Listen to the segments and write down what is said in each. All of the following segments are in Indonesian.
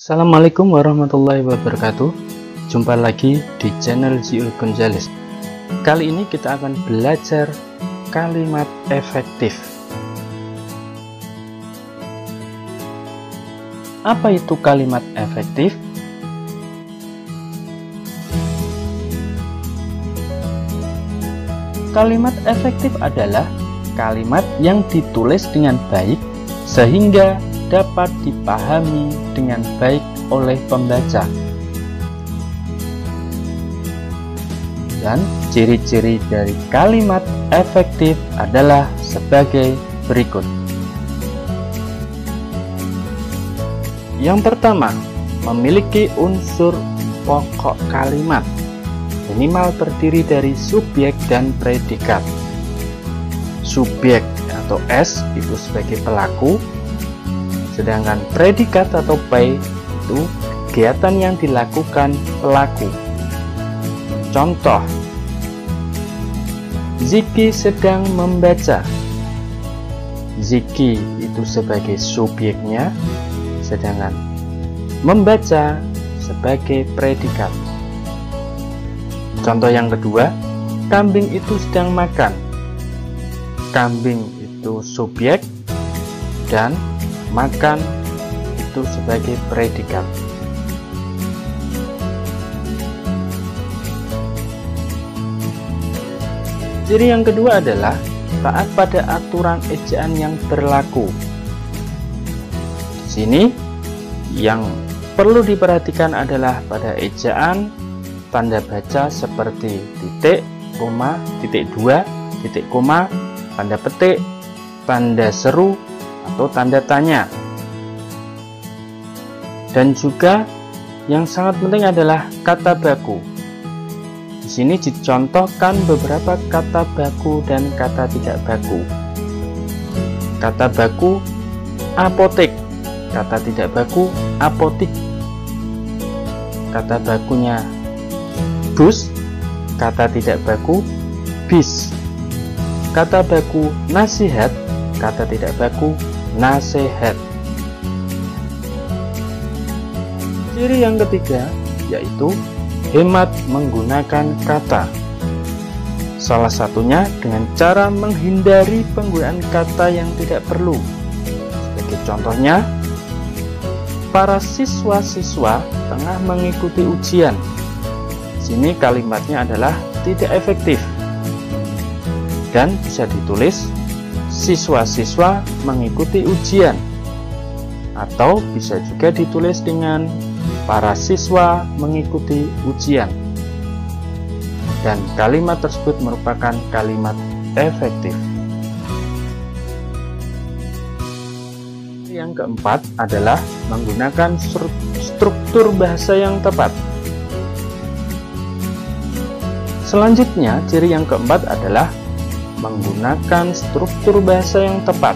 Assalamualaikum warahmatullahi wabarakatuh. Jumpa lagi di channel Ziul Gonzales. Kali ini kita akan belajar kalimat efektif. Apa itu kalimat efektif? Kalimat efektif adalah kalimat yang ditulis dengan baik sehingga dapat dipahami dengan baik oleh pembaca. Dan ciri-ciri dari kalimat efektif adalah sebagai berikut. Yang pertama, memiliki unsur pokok kalimat. Minimal terdiri dari subjek dan predikat. Subjek atau S itu sebagai pelaku, sedangkan predikat atau P itu kegiatan yang dilakukan pelaku. Contoh, Ziki sedang membaca. Ziki itu sebagai subjeknya, sedangkan membaca sebagai predikat. Contoh yang kedua, kambing itu sedang makan. Kambing itu subjek dan makan itu sebagai predikat. Ciri yang kedua adalah taat pada aturan ejaan yang berlaku. Di sini yang perlu diperhatikan adalah pada ejaan tanda baca seperti titik, koma, titik dua, titik koma, tanda petik, tanda seru, atau tanda tanya. Dan juga yang sangat penting adalah kata baku. Di sini dicontohkan beberapa kata baku dan kata tidak baku. Kata baku apotek, kata tidak baku apotik. Kata bakunya bus, kata tidak baku bis. Kata baku nasihat, kata tidak baku nasihat. Ciri yang ketiga yaitu hemat menggunakan kata. Salah satunya dengan cara menghindari penggunaan kata yang tidak perlu. Sebagai contohnya, para siswa-siswa tengah mengikuti ujian. Di sini kalimatnya adalah tidak efektif dan bisa ditulis siswa-siswa mengikuti ujian, atau bisa juga ditulis dengan para siswa mengikuti ujian. Dan kalimat tersebut merupakan kalimat efektif. Yang keempat adalah menggunakan struktur bahasa yang tepat. Selanjutnya, ciri yang keempat adalah menggunakan struktur bahasa yang tepat.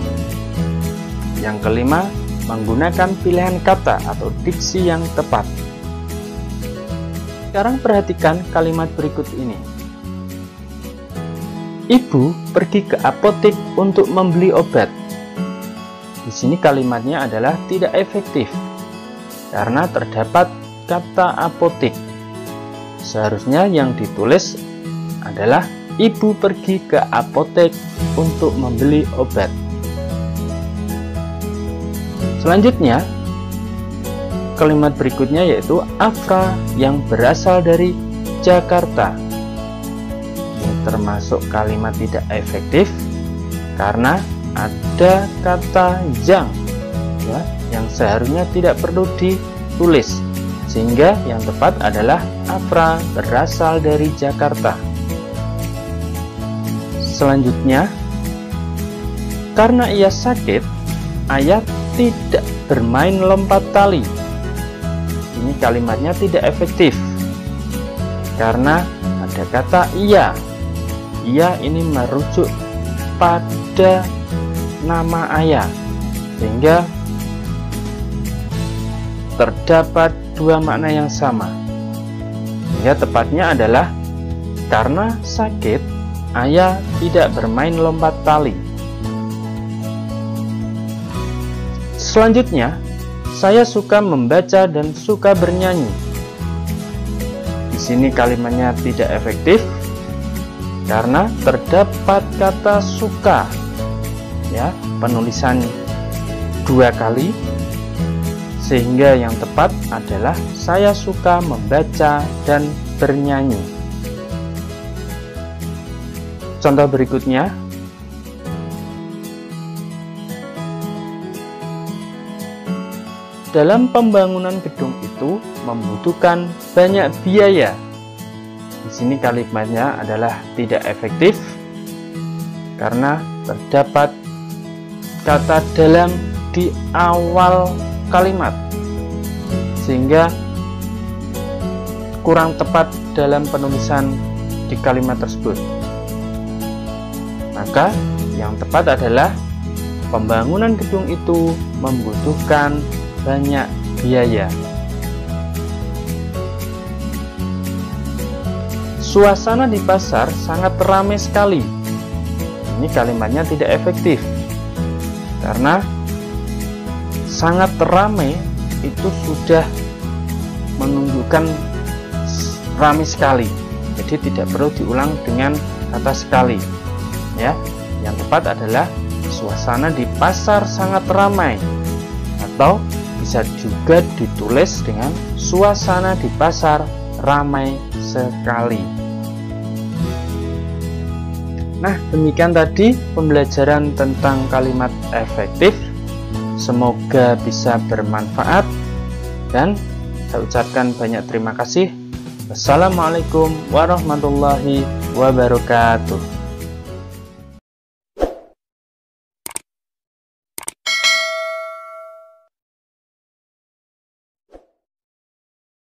Yang kelima, menggunakan pilihan kata atau diksi yang tepat. Sekarang perhatikan kalimat berikut ini. Ibu pergi ke apotek untuk membeli obat. Di sini kalimatnya adalah tidak efektif karena terdapat kata apotek. Seharusnya yang ditulis adalah ibu pergi ke apotek untuk membeli obat. Selanjutnya, kalimat berikutnya yaitu Afra yang berasal dari Jakarta. Ini termasuk kalimat tidak efektif karena ada kata yang yang seharusnya tidak perlu ditulis, sehingga yang tepat adalah Afra berasal dari Jakarta. Selanjutnya, karena ia sakit, ayah tidak bermain lompat tali. Ini kalimatnya tidak efektif karena ada kata ia. Ia ini merujuk pada nama ayah, sehingga terdapat dua makna yang sama. Sehingga tepatnya adalah karena sakit, ayah tidak bermain lompat tali. Selanjutnya, Saya suka membaca dan suka bernyanyi. Di sini kalimatnya tidak efektif karena terdapat kata suka, ya, penulisan 2 kali, sehingga yang tepat adalah saya suka membaca dan bernyanyi. Contoh berikutnya, dalam pembangunan gedung itu membutuhkan banyak biaya. Di sini kalimatnya adalah tidak efektif karena terdapat kata dalam di awal kalimat, sehingga kurang tepat dalam penulisan di kalimat tersebut. Maka yang tepat adalah pembangunan gedung itu membutuhkan banyak biaya. Suasana di pasar sangat ramai sekali. Ini kalimatnya tidak efektif karena sangat ramai itu sudah menunjukkan ramai sekali, jadi tidak perlu diulang dengan kata sekali, ya. Yang tepat adalah suasana di pasar sangat ramai, atau bisa juga ditulis dengan suasana di pasar ramai sekali. Nah, demikian tadi pembelajaran tentang kalimat efektif. Semoga bisa bermanfaat dan saya ucapkan banyak terima kasih. Wassalamualaikum warahmatullahi wabarakatuh.